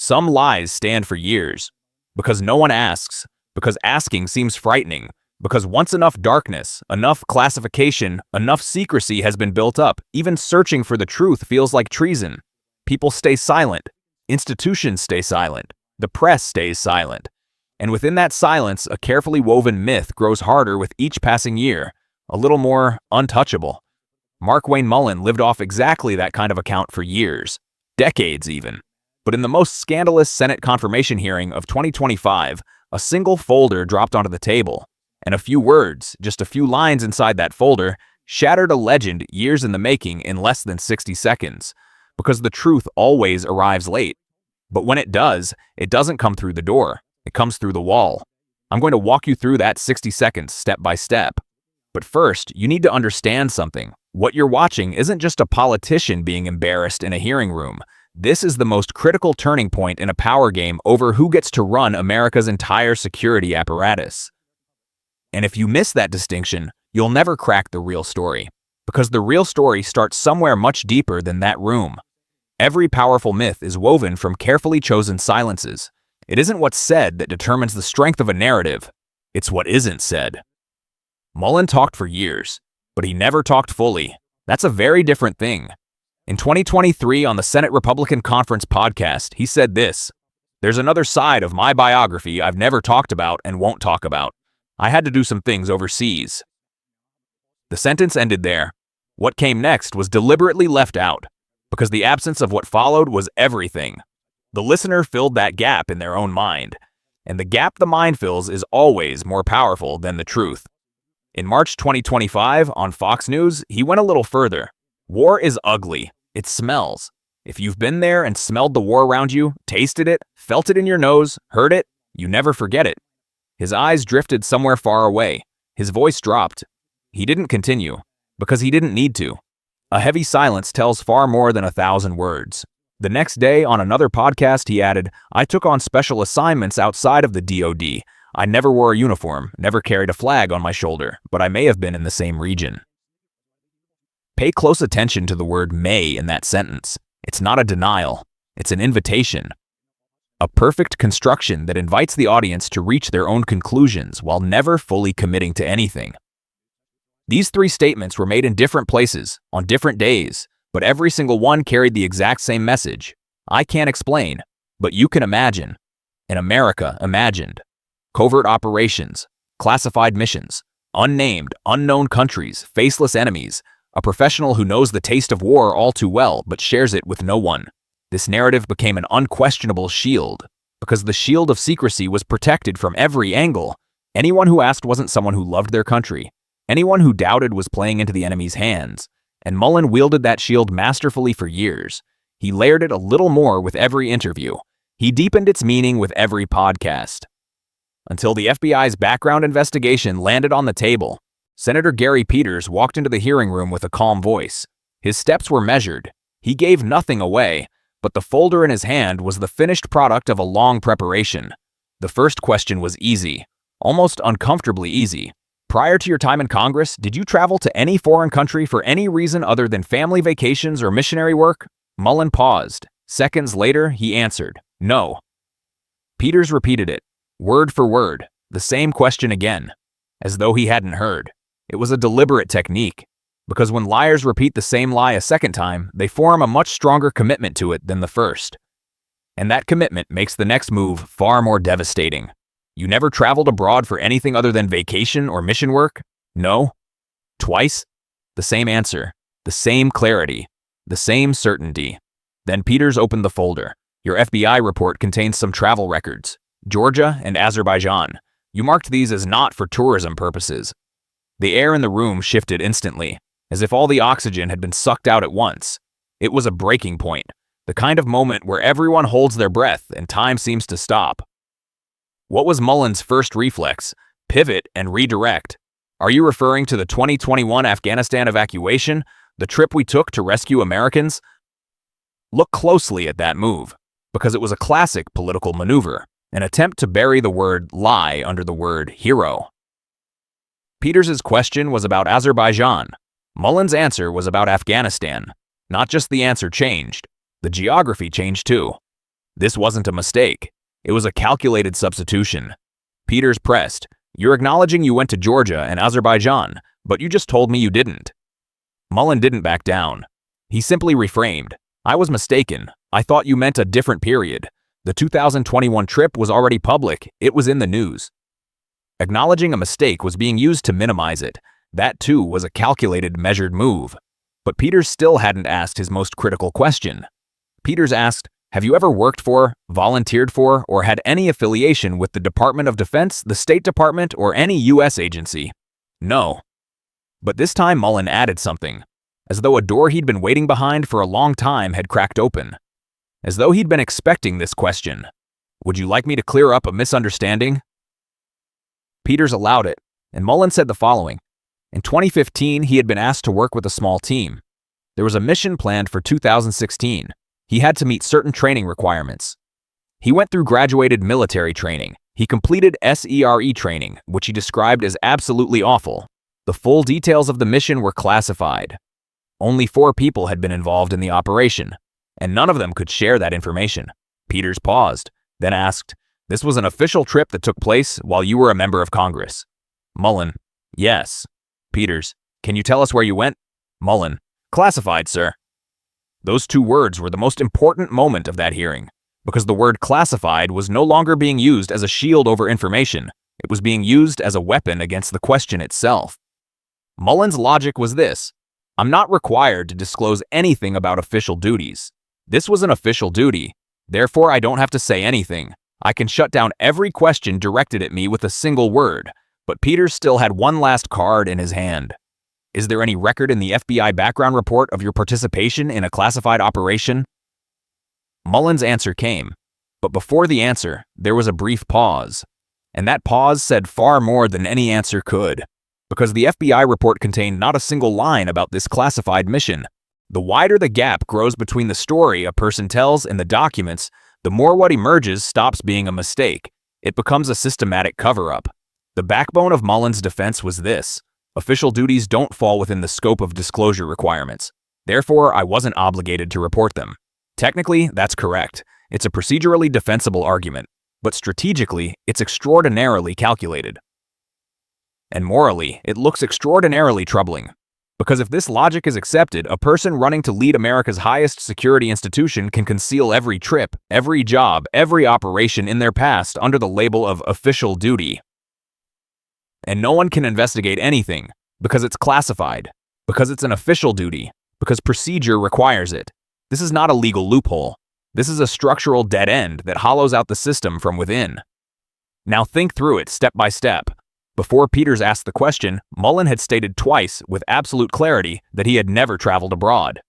Some lies stand for years. Because no one asks. Because asking seems frightening. Because once enough darkness, enough classification, enough secrecy has been built up, even searching for the truth feels like treason. People stay silent. Institutions stay silent. The press stays silent. And within that silence, a carefully woven myth grows harder with each passing year, a little more untouchable. Wayne Mullin lived off exactly that kind of account for years, decades even. But in the most scandalous Senate confirmation hearing of 2025, a single folder dropped onto the table, and a few words, just a few lines inside that folder, shattered a legend years in the making in less than 60 seconds. Because the truth always arrives late. But when it does, it doesn't come through the door. It comes through the wall. I'm going to walk you through that 60 seconds step by step. But first, you need to understand something. What you're watching isn't just a politician being embarrassed in a hearing room. This is the most critical turning point in a power game over who gets to run America's entire security apparatus. And if you miss that distinction, you'll never crack the real story. Because the real story starts somewhere much deeper than that room. Every powerful myth is woven from carefully chosen silences. It isn't what's said that determines the strength of a narrative. It's what isn't said. Mullin talked for years, but he never talked fully. That's a very different thing. In 2023 on the Senate Republican Conference podcast, he said this: "There's another side of my biography I've never talked about and won't talk about. I had to do some things overseas." The sentence ended there. What came next was deliberately left out, because the absence of what followed was everything. The listener filled that gap in their own mind, and the gap the mind fills is always more powerful than the truth. In March 2025, on Fox News, he went a little further. War is ugly. It smells. If you've been there and smelled the war around you, tasted it, felt it in your nose, heard it, you never forget it. His eyes drifted somewhere far away. His voice dropped. He didn't continue, because he didn't need to. A heavy silence tells far more than 1,000 words. The next day, on another podcast, he added, "I took on special assignments outside of the DoD. I never wore a uniform, never carried a flag on my shoulder, but I may have been in the same region." Pay close attention to the word "may" in that sentence. It's not a denial. It's an invitation. A perfect construction that invites the audience to reach their own conclusions while never fully committing to anything. These three statements were made in different places, on different days, but every single one carried the exact same message. I can't explain, but you can imagine. An America imagined. Covert operations, classified missions, unnamed, unknown countries, faceless enemies, a professional who knows the taste of war all too well but shares it with no one. This narrative became an unquestionable shield, because the shield of secrecy was protected from every angle. Anyone who asked wasn't someone who loved their country. Anyone who doubted was playing into the enemy's hands, and Mullin wielded that shield masterfully for years. He layered it a little more with every interview. He deepened its meaning with every podcast. Until the FBI's background investigation landed on the table, Senator Gary Peters walked into the hearing room with a calm voice. His steps were measured. He gave nothing away, but the folder in his hand was the finished product of a long preparation. The first question was easy, almost uncomfortably easy. Prior to your time in Congress, did you travel to any foreign country for any reason other than family vacations or missionary work? Mullin paused. Seconds later, he answered, "No." Peters repeated it, word for word, the same question again, as though he hadn't heard. It was a deliberate technique, because when liars repeat the same lie a second time, they form a much stronger commitment to it than the first. And that commitment makes the next move far more devastating. You never traveled abroad for anything other than vacation or mission work? No? Twice? The same answer, the same clarity, the same certainty. Then Peters opened the folder. Your FBI report contains some travel records. Georgia and Azerbaijan. You marked these as not for tourism purposes. The air in the room shifted instantly, as if all the oxygen had been sucked out at once. It was a breaking point, the kind of moment where everyone holds their breath and time seems to stop. What was Mullin's first reflex? Pivot and redirect. Are you referring to the 2021 Afghanistan evacuation, the trip we took to rescue Americans? Look closely at that move, because it was a classic political maneuver, an attempt to bury the word lie under the word hero. Peters' question was about Azerbaijan. Mullin's answer was about Afghanistan. Not just the answer changed, the geography changed too. This wasn't a mistake. It was a calculated substitution. Peters pressed, "You're acknowledging you went to Georgia and Azerbaijan, but you just told me you didn't." Mullin didn't back down. He simply reframed, "I was mistaken. I thought you meant a different period. The 2021 trip was already public. It was in the news." Acknowledging a mistake was being used to minimize it. That too was a calculated, measured move. But Peters still hadn't asked his most critical question. Peters asked, "Have you ever worked for, volunteered for, or had any affiliation with the Department of Defense, the State Department, or any U.S. agency?" No. But this time Mullin added something, as though a door he'd been waiting behind for a long time had cracked open. As though he'd been expecting this question. "Would you like me to clear up a misunderstanding?" Peters allowed it, and Mullin said the following. In 2015, he had been asked to work with a small team. There was a mission planned for 2016. He had to meet certain training requirements. He went through graduated military training. He completed SERE training, which he described as absolutely awful. The full details of the mission were classified. Only 4 people had been involved in the operation, and none of them could share that information. Peters paused, then asked, "This was an official trip that took place while you were a member of Congress?" Mullin, "Yes." Peters, "Can you tell us where you went?" Mullin, "Classified, sir." Those 2 words were the most important moment of that hearing, because the word classified was no longer being used as a shield over information. It was being used as a weapon against the question itself. Mullin's logic was this: I'm not required to disclose anything about official duties. This was an official duty. Therefore, I don't have to say anything. I can shut down every question directed at me with a single word. But Peters still had one last card in his hand. "Is there any record in the FBI background report of your participation in a classified operation?" Mullin's answer came. But before the answer, there was a brief pause. And that pause said far more than any answer could. Because the FBI report contained not a single line about this classified mission. The wider the gap grows between the story a person tells and the documents, the more what emerges stops being a mistake. It becomes a systematic cover-up. The backbone of Mullin's defense was this: official duties don't fall within the scope of disclosure requirements. Therefore, I wasn't obligated to report them. Technically, that's correct. It's a procedurally defensible argument. But strategically, it's extraordinarily calculated. And morally, it looks extraordinarily troubling. Because if this logic is accepted, a person running to lead America's highest security institution can conceal every trip, every job, every operation in their past under the label of official duty. And no one can investigate anything, because it's classified, because it's an official duty, because procedure requires it. This is not a legal loophole. This is a structural dead end that hollows out the system from within. Now think through it step by step. Before Peters asked the question, Mullin had stated twice, with absolute clarity, that he had never traveled abroad.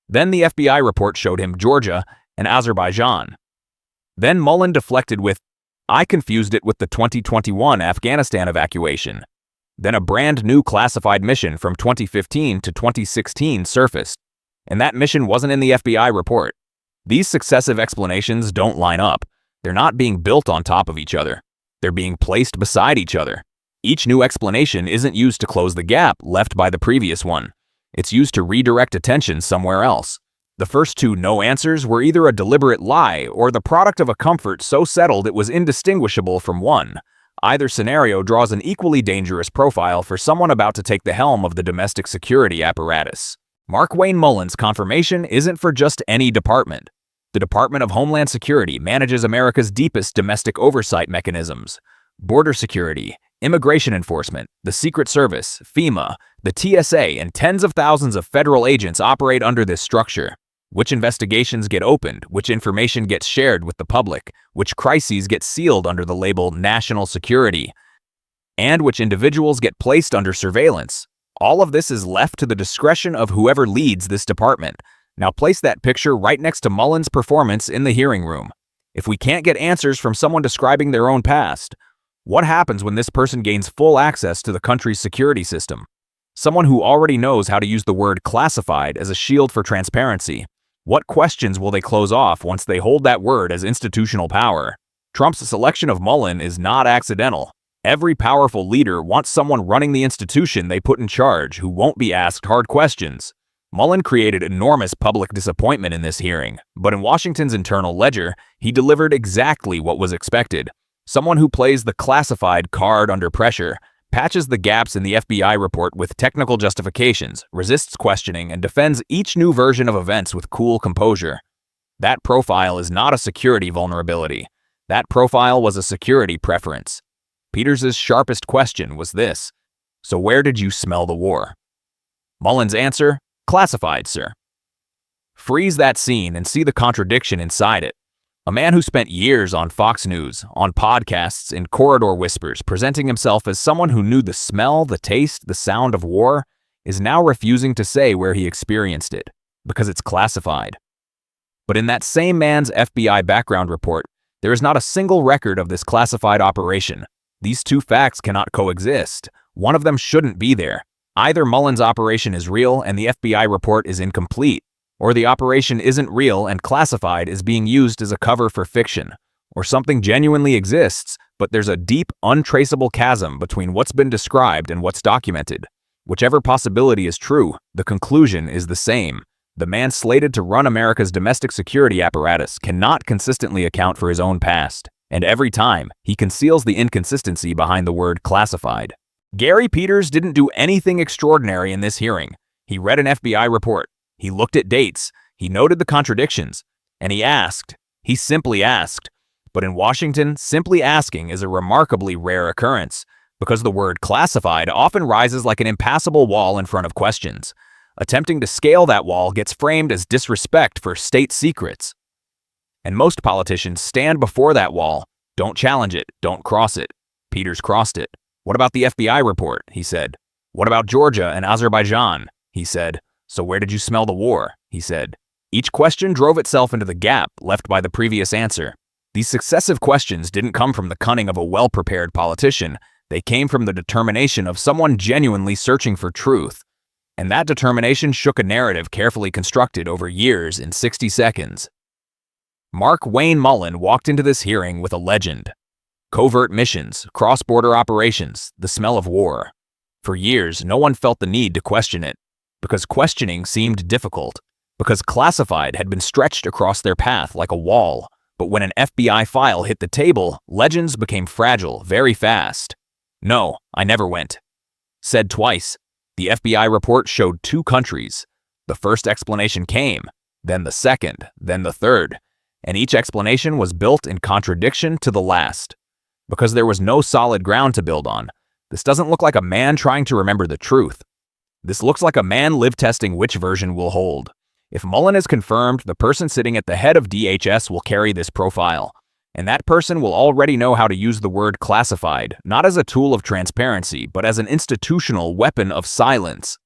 Then the FBI report showed him Georgia and Azerbaijan. Then Mullin deflected with, "I confused it with the 2021 Afghanistan evacuation." Then a brand new classified mission from 2015 to 2016 surfaced, and that mission wasn't in the FBI report. These successive explanations don't line up. They're not being built on top of each other. They're being placed beside each other. Each new explanation isn't used to close the gap left by the previous one. It's used to redirect attention somewhere else. The first 2 no answers were either a deliberate lie or the product of a comfort so settled it was indistinguishable from one. Either scenario draws an equally dangerous profile for someone about to take the helm of the domestic security apparatus. Mark Wayne Mullin's confirmation isn't for just any department. The Department of Homeland Security manages America's deepest domestic oversight mechanisms: border security, immigration enforcement, the Secret Service, FEMA, the TSA, and tens of thousands of federal agents operate under this structure. Which investigations get opened, which information gets shared with the public, which crises get sealed under the label national security, and which individuals get placed under surveillance. All of this is left to the discretion of whoever leads this department. Now place that picture right next to Mullin's performance in the hearing room. If we can't get answers from someone describing their own past, what happens when this person gains full access to the country's security system? Someone who already knows how to use the word classified as a shield for transparency. What questions will they close off once they hold that word as institutional power? Trump's selection of Mullin is not accidental. Every powerful leader wants someone running the institution they put in charge who won't be asked hard questions. Mullin created enormous public disappointment in this hearing, but in Washington's internal ledger, he delivered exactly what was expected. Someone who plays the classified card under pressure, patches the gaps in the FBI report with technical justifications, resists questioning, and defends each new version of events with cool composure. That profile is not a security vulnerability. That profile was a security preference. Peters's sharpest question was this: so where did you smell the war? Mullin's answer: classified, sir. Freeze that scene and see the contradiction inside it. A man who spent years on Fox News, on podcasts, in corridor whispers, presenting himself as someone who knew the smell, the taste, the sound of war, is now refusing to say where he experienced it, because it's classified. But in that same man's FBI background report, there is not a single record of this classified operation. These two facts cannot coexist. One of them shouldn't be there. Either Mullin's operation is real and the FBI report is incomplete, or the operation isn't real and classified is being used as a cover for fiction, or something genuinely exists, but there's a deep, untraceable chasm between what's been described and what's documented. Whichever possibility is true, the conclusion is the same. The man slated to run America's domestic security apparatus cannot consistently account for his own past, and every time, he conceals the inconsistency behind the word classified. Gary Peters didn't do anything extraordinary in this hearing. He read an FBI report. He looked at dates. He noted the contradictions. And he asked. He simply asked. But in Washington, simply asking is a remarkably rare occurrence, because the word classified often rises like an impassable wall in front of questions. Attempting to scale that wall gets framed as disrespect for state secrets. And most politicians stand before that wall. Don't challenge it. Don't cross it. Peters crossed it. What about the FBI report? He said. What about Georgia and Azerbaijan? He said. So where did you smell the war? He said. Each question drove itself into the gap left by the previous answer. These successive questions didn't come from the cunning of a well-prepared politician. They came from the determination of someone genuinely searching for truth. And that determination shook a narrative carefully constructed over years in 60 seconds. Mark Wayne Mullin walked into this hearing with a legend. Covert missions, cross-border operations, the smell of war. For years, no one felt the need to question it, because questioning seemed difficult, because classified had been stretched across their path like a wall. But when an FBI file hit the table, legends became fragile very fast. No, I never went. Said twice. The FBI report showed 2 countries. The first explanation came, then the second, then the third, and each explanation was built in contradiction to the last. Because there was no solid ground to build on. This doesn't look like a man trying to remember the truth. This looks like a man live-testing which version will hold. If Mullin is confirmed, the person sitting at the head of DHS will carry this profile. And that person will already know how to use the word classified, not as a tool of transparency, but as an institutional weapon of silence.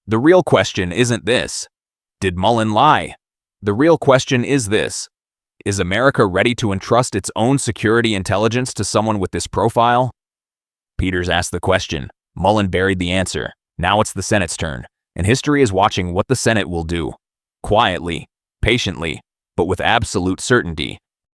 The real question isn't this. Did Mullin lie? The real question is this. Is America ready to entrust its own security intelligence to someone with this profile? Peters asked the question. Mullin buried the answer. Now it's the Senate's turn, and history is watching what the Senate will do. Quietly, patiently, but with absolute certainty.